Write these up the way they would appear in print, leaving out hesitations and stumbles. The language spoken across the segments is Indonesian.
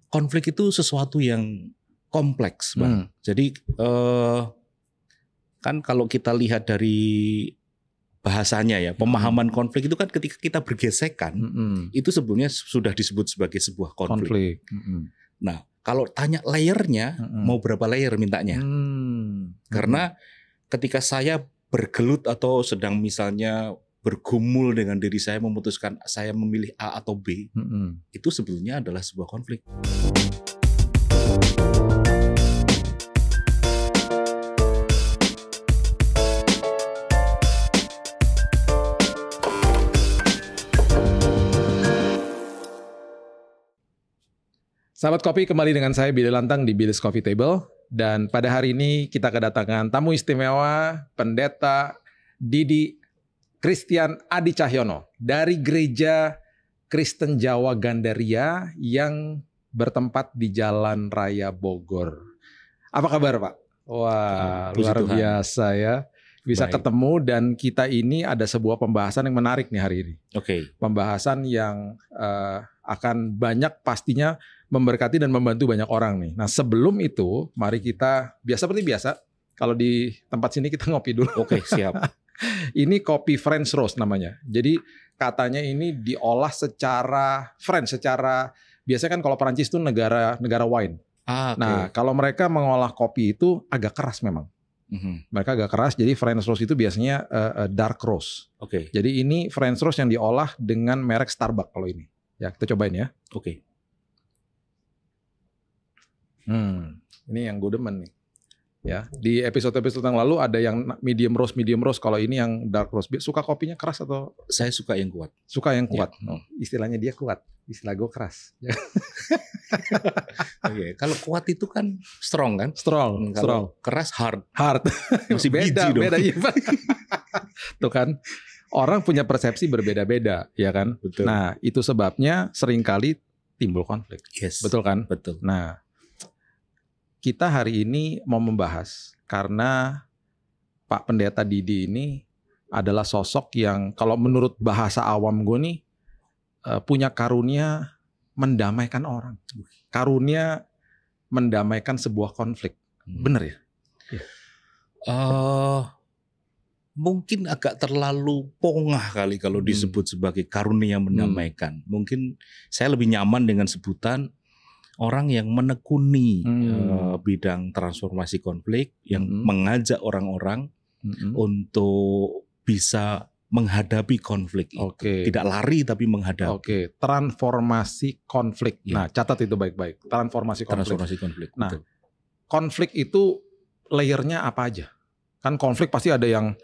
konflik itu sesuatu yang kompleks, Bang. Jadi kan kalau kita lihat dari bahasanya ya, pemahaman konflik itu kan ketika kita bergesekan, itu sebetulnya sudah disebut sebagai sebuah konflik. Nah, kalau tanya layernya, mau berapa layer mintanya? Karena ketika saya bergelut atau sedang misalnya bergumul dengan diri saya, memutuskan saya memilih A atau B, itu sebetulnya adalah sebuah konflik. Sahabat Kopi, kembali dengan saya Billy Lantang di Billy's Coffee Table. Dan pada hari ini kita kedatangan tamu istimewa, Pendeta Didi Christian Adi Cahyono dari Gereja Kristen Jawa Gandaria yang bertempat di Jalan Raya Bogor. Apa kabar, Pak? Wah, luar biasa ya. Bisa ketemu dan kita ini ada sebuah pembahasan yang menarik nih hari ini. Oke. Pembahasan yang akan banyak pastinya memberkati dan membantu banyak orang nih. Nah, sebelum itu mari kita seperti biasa kalau di tempat sini kita ngopi dulu. Oke, siap. Ini kopi French roast namanya. Jadi katanya ini diolah secara French, biasanya kan kalau Perancis itu negara wine. Okay. Nah, kalau mereka mengolah kopi itu agak keras memang. Mereka agak keras, jadi French roast itu biasanya dark roast. Oke. Jadi ini French roast yang diolah dengan merek Starbucks kalau ini. Ya, kita cobain ya. Oke. Ini yang gue demen nih. Ya, di episode-episode yang lalu ada yang medium roast. Kalau ini yang dark roast. Suka kopinya keras atau? Saya suka yang kuat. Suka yang kuat. Ya. Istilahnya dia kuat. Istilah gue keras. Oke, kalau kuat itu kan strong kan? Strong. Keras hard. Masih beda ya. Tuh kan. Orang punya persepsi berbeda-beda, ya kan? Betul. Nah, itu sebabnya seringkali timbul konflik. Yes. Betul kan? Betul. Nah, kita hari ini mau membahas karena Pak Pendeta Didi ini adalah sosok yang kalau menurut bahasa awam gue nih punya karunia mendamaikan orang. Karunia mendamaikan sebuah konflik. Bener ya? Mungkin agak terlalu pongah kali kalau disebut sebagai karunia mendamaikan. Mungkin saya lebih nyaman dengan sebutan orang yang menekuni bidang transformasi konflik, yang mengajak orang-orang untuk bisa menghadapi konflik itu. Tidak lari tapi menghadapi. Transformasi konflik. Nah, catat itu baik-baik. Transformasi konflik. Nah, betul. Konflik itu layernya apa aja? Kan konflik pasti ada yang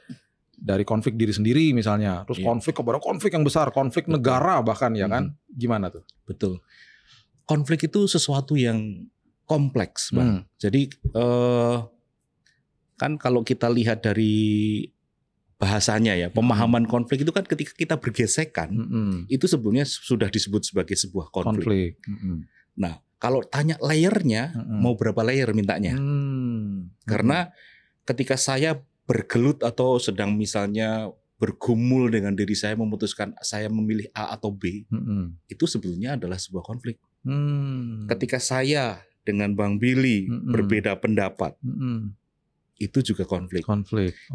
dari konflik diri sendiri misalnya, terus konflik kepada konflik yang besar, konflik negara bahkan ya kan? Gimana tuh? Betul. Konflik itu sesuatu yang kompleks, Bang. Jadi kan kalau kita lihat dari bahasanya ya, pemahaman konflik itu kan ketika kita bergesekan, itu sebetulnya sudah disebut sebagai sebuah konflik. Nah, kalau tanya layernya, mau berapa layer mintanya? Karena ketika saya bergelut atau sedang misalnya bergumul dengan diri saya, memutuskan saya memilih A atau B, itu sebetulnya adalah sebuah konflik. Ketika saya dengan Bang Billy berbeda pendapat, itu juga konflik.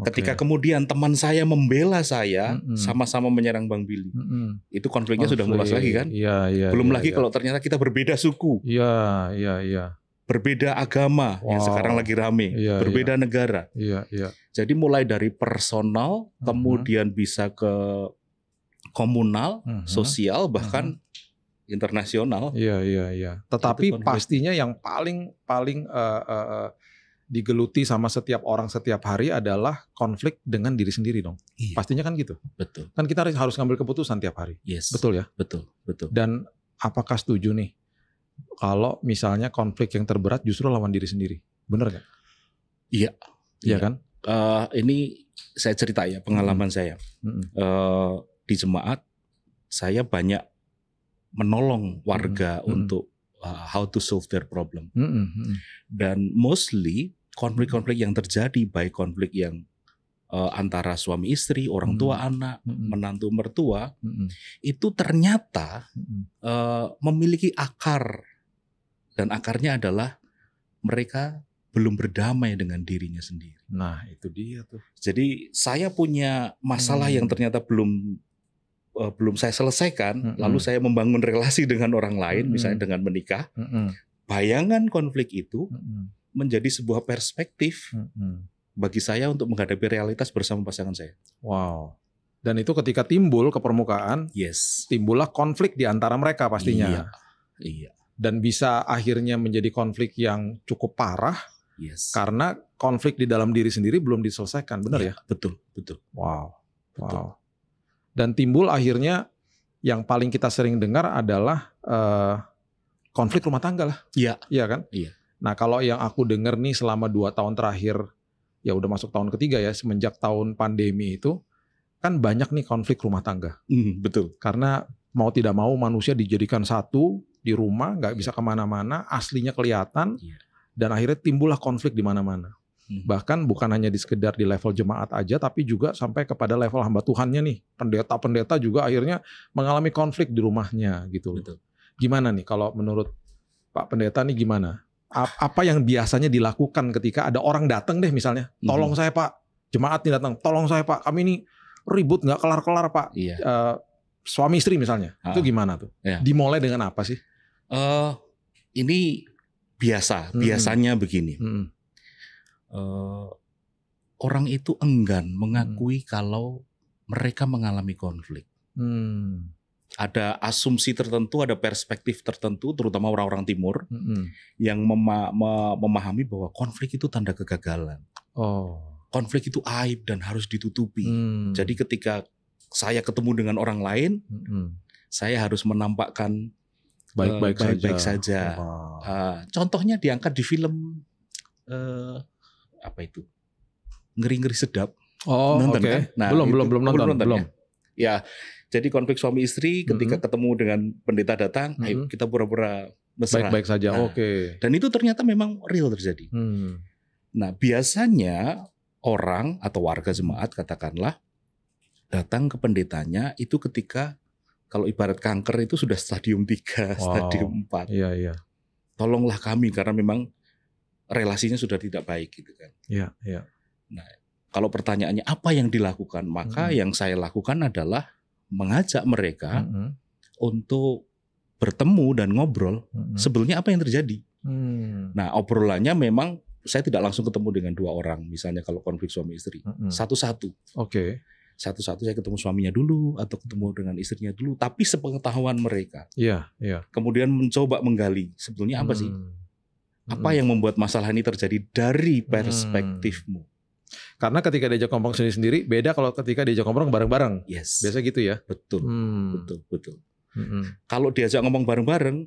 Ketika kemudian teman saya membela saya, sama-sama menyerang Bang Billy, itu konfliknya sudah mulai lagi kan? Belum lagi kalau ternyata kita berbeda suku, berbeda agama yang sekarang lagi rame, berbeda negara. Jadi mulai dari personal, kemudian bisa ke komunal, sosial, bahkan internasional. Tetapi pastinya yang paling digeluti sama setiap orang setiap hari adalah konflik dengan diri sendiri dong. Pastinya kan gitu. Betul. Kan kita harus ngambil keputusan tiap hari. Yes. Betul ya? Betul. Dan apakah setuju nih kalau misalnya konflik yang terberat justru lawan diri sendiri? Bener gak? Iya. Iya kan? Ini saya cerita ya pengalaman saya. Di jemaat saya banyak menolong warga untuk how to solve their problem. Dan mostly konflik-konflik yang terjadi, baik konflik yang antara suami istri, orang tua anak, menantu mertua, itu ternyata memiliki akar Dan akarnya adalah mereka belum berdamai dengan dirinya sendiri. Nah, itu dia tuh. Jadi saya punya masalah yang ternyata belum saya selesaikan, lalu saya membangun relasi dengan orang lain, misalnya dengan menikah. Bayangan konflik itu menjadi sebuah perspektif bagi saya untuk menghadapi realitas bersama pasangan saya. Wow. Dan itu ketika timbul ke permukaan, timbullah konflik di antara mereka pastinya. Iya. Dan bisa akhirnya menjadi konflik yang cukup parah. Karena konflik di dalam diri sendiri belum diselesaikan, benar ya? Betul. Wow. Betul. Dan timbul akhirnya yang paling kita sering dengar adalah konflik rumah tangga lah. Iya kan? Iya. Nah kalau yang aku dengar nih selama 2 tahun terakhir, ya udah masuk tahun ketiga ya, semenjak tahun pandemi itu, kan banyak nih konflik rumah tangga. Betul. Karena mau tidak mau manusia dijadikan satu di rumah, nggak bisa kemana-mana, aslinya kelihatan. Dan akhirnya timbullah konflik di mana-mana. Bahkan bukan hanya di sekedar di level jemaat aja, tapi juga sampai kepada level hamba Tuhannya nih. Pendeta-pendeta juga akhirnya mengalami konflik di rumahnya gitu. Betul. Gimana nih kalau menurut Pak Pendeta nih gimana? Apa yang biasanya dilakukan ketika ada orang datang deh misalnya, tolong saya Pak, jemaat nih datang, tolong saya Pak, kami ini ribut nggak kelar-kelar Pak. Suami istri misalnya, itu gimana tuh? Dimulai dengan apa sih? Ini biasanya begini. Orang itu enggan mengakui kalau mereka mengalami konflik. Ada asumsi tertentu, ada perspektif tertentu, terutama orang-orang timur yang memahami bahwa konflik itu tanda kegagalan. Konflik itu aib dan harus ditutupi. Jadi ketika saya ketemu dengan orang lain, saya harus menampakkan baik-baik saja. Contohnya diangkat di film apa itu? Ngeri-ngeri sedap. Nonton kan? Nah, belum nonton. Ya, jadi konflik suami istri ketika ketemu dengan pendeta datang, ayo kita pura-pura mesra. Baik-baik saja. Dan itu ternyata memang real terjadi. Nah, biasanya orang atau warga jemaat katakanlah datang ke pendetanya itu ketika kalau ibarat kanker itu sudah stadium 3, stadium 4. Iya. Tolonglah kami karena memang relasinya sudah tidak baik gitu kan. Iya. Nah, kalau pertanyaannya apa yang dilakukan, maka yang saya lakukan adalah mengajak mereka untuk bertemu dan ngobrol sebelumnya apa yang terjadi. Nah, obrolannya memang saya tidak langsung ketemu dengan 2 orang, misalnya kalau konflik suami istri. Satu-satu. Satu-satu saya ketemu suaminya dulu atau ketemu dengan istrinya dulu, tapi sepengetahuan mereka. Iya. Kemudian mencoba menggali sebetulnya apa sih? Apa yang membuat masalah ini terjadi dari perspektifmu? Karena ketika diajak ngomong sendiri-sendiri beda kalau ketika diajak ngomong bareng-bareng. Biasa gitu ya. Betul. Kalau diajak ngomong bareng-bareng,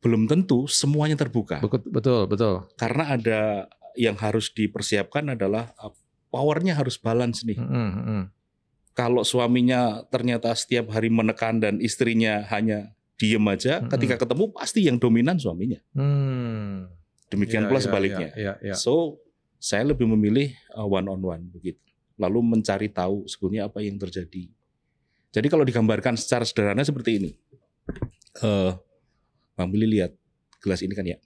belum tentu semuanya terbuka. Betul. Karena ada yang harus dipersiapkan adalah powernya harus balance nih. Kalau suaminya ternyata setiap hari menekan dan istrinya hanya diem aja, ketika ketemu pasti yang dominan suaminya. Demikian pula sebaliknya. So, saya lebih memilih one on one begitu. Lalu mencari tahu sebetulnya apa yang terjadi. Jadi kalau digambarkan secara sederhana seperti ini. Bang Billy lihat gelas ini kan ya.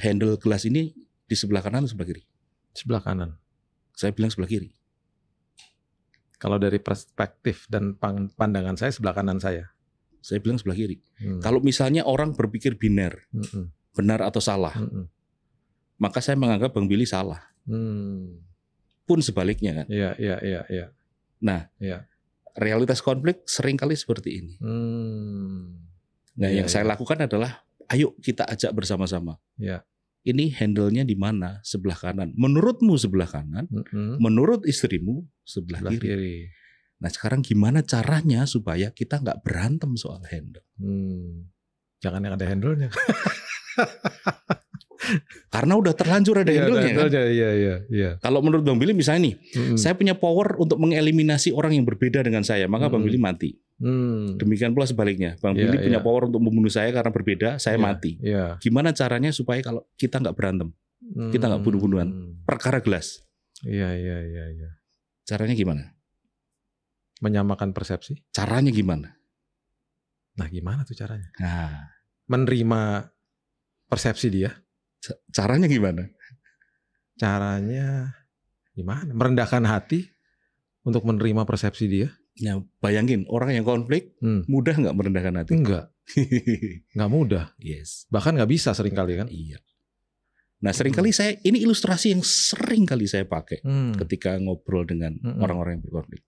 Handle gelas ini di sebelah kanan atau sebelah kiri? Sebelah kanan. Saya bilang sebelah kiri. Kalau dari perspektif dan pandangan saya sebelah kanan saya. Saya bilang sebelah kiri. Kalau misalnya orang berpikir biner, benar atau salah, maka saya menganggap Bang Billy salah. Pun sebaliknya kan. Iya. Nah, realitas konflik seringkali seperti ini. Nah, yang saya lakukan adalah, ayo kita ajak bersama-sama. Ini handle-nya di mana? Sebelah kanan. Menurutmu sebelah kanan, menurut istrimu sebelah kiri. Nah, sekarang gimana caranya supaya kita nggak berantem soal handle? Jangan yang ada handle-nya. Karena udah terlanjur ada handle-nya kan? Iya. Kalau menurut Bang Billy misalnya nih, saya punya power untuk mengeliminasi orang yang berbeda dengan saya, maka Bang Billy mati. Demikian pula sebaliknya, Bang Billy punya power untuk membunuh saya karena berbeda, saya mati. Gimana caranya supaya kalau kita nggak berantem, kita nggak bunuh-bunuhan, perkara gelas? Iya. Caranya gimana? Menyamakan persepsi. Caranya gimana? Nah, gimana tuh caranya? Nah, menerima persepsi dia. Caranya gimana? Caranya gimana? Merendahkan hati untuk menerima persepsi dia. Ya, bayangin orang yang konflik mudah nggak merendahkan hati? Enggak. Nggak mudah. Yes. Bahkan nggak bisa seringkali kan? Iya. Nah, seringkali ini ilustrasi yang sering kali saya pakai ketika ngobrol dengan orang-orang yang berkonflik.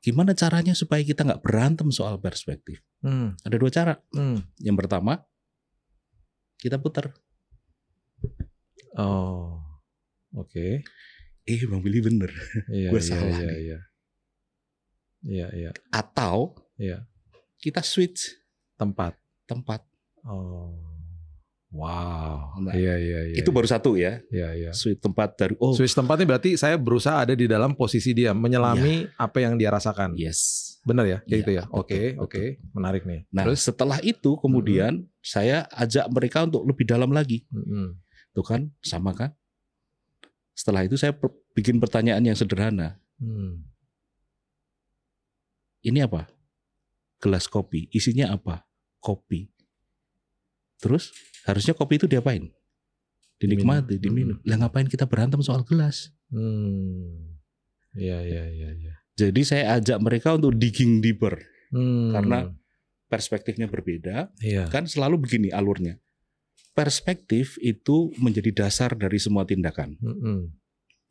Gimana caranya supaya kita nggak berantem soal perspektif? Ada 2 cara. Yang pertama, kita putar. Oh, oke. Bang Billy bener. Gue salah. Iya. Atau kita switch tempat. Oh, wow. Nah, iya. Itu baru satu ya. Iya. Switch tempat dari. Switch tempatnya berarti saya berusaha ada di dalam posisi dia, menyelami apa yang dia rasakan. Yes. Benar ya, kayak gitu ya. Betul. Oke, menarik nih. Nah, terus setelah itu kemudian saya ajak mereka untuk lebih dalam lagi. Tuh kan, sama kan? Setelah itu saya bikin pertanyaan yang sederhana. Ini apa? Gelas kopi. Isinya apa? Kopi. Terus harusnya kopi itu diapain? Dinikmati, diminum. Lah ngapain kita berantem soal gelas? Iya. Jadi saya ajak mereka untuk digging deeper. Karena perspektifnya berbeda. Kan selalu begini alurnya. Perspektif itu menjadi dasar dari semua tindakan.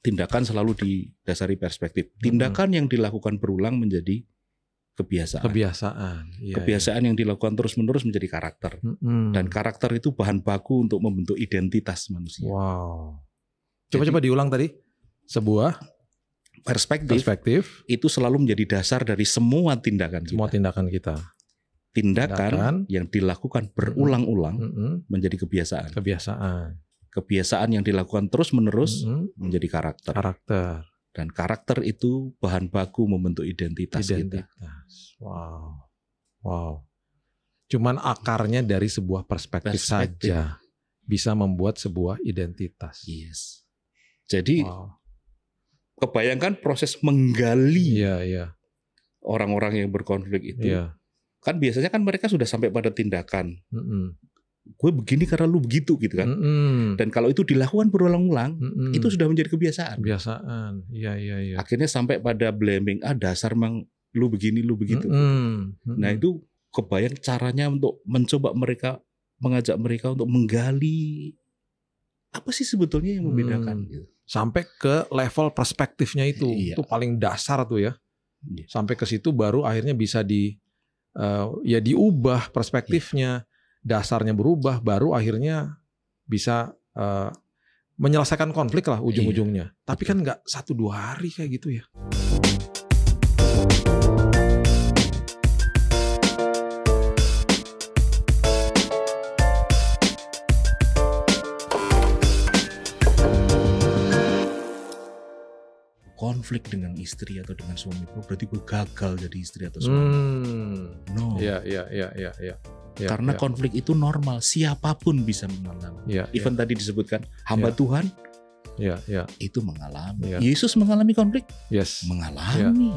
Tindakan selalu didasari perspektif. Tindakan yang dilakukan berulang menjadi kebiasaan. Kebiasaan yang dilakukan terus-menerus menjadi karakter. Dan karakter itu bahan baku untuk membentuk identitas manusia. Wow. Coba diulang tadi. Sebuah perspektif itu selalu menjadi dasar dari semua tindakan kita. Tindakan yang dilakukan berulang-ulang menjadi kebiasaan. Kebiasaan yang dilakukan terus-menerus menjadi karakter. Dan karakter itu bahan baku membentuk identitas. Kita. Wow. Cuman akarnya dari sebuah perspektif saja bisa membuat sebuah identitas. Yes. Jadi kebayangkan proses menggali orang-orang yang berkonflik itu. Kan biasanya kan mereka sudah sampai pada tindakan. Gue begini karena lu begitu gitu kan. Dan kalau itu dilakukan berulang-ulang, itu sudah menjadi kebiasaan. Iya. Akhirnya sampai pada blaming, dasar mang lu begini, lu begitu. Nah itu kebayang caranya untuk mencoba mengajak mereka untuk menggali apa sih sebetulnya yang membedakan gitu. Sampai ke level perspektifnya itu. Itu paling dasar tuh ya. Sampai ke situ baru akhirnya bisa diubah perspektifnya. Dasarnya berubah, baru akhirnya bisa menyelesaikan konflik lah ujung-ujungnya. Tapi kan nggak 1-2 hari kayak gitu ya. Konflik dengan istri atau dengan suami, berarti gue gagal jadi istri atau suami. No. Iya. Karena konflik itu normal, siapapun bisa mengalami. Even tadi disebutkan hamba Tuhan, itu mengalami. Yesus mengalami konflik, mengalami.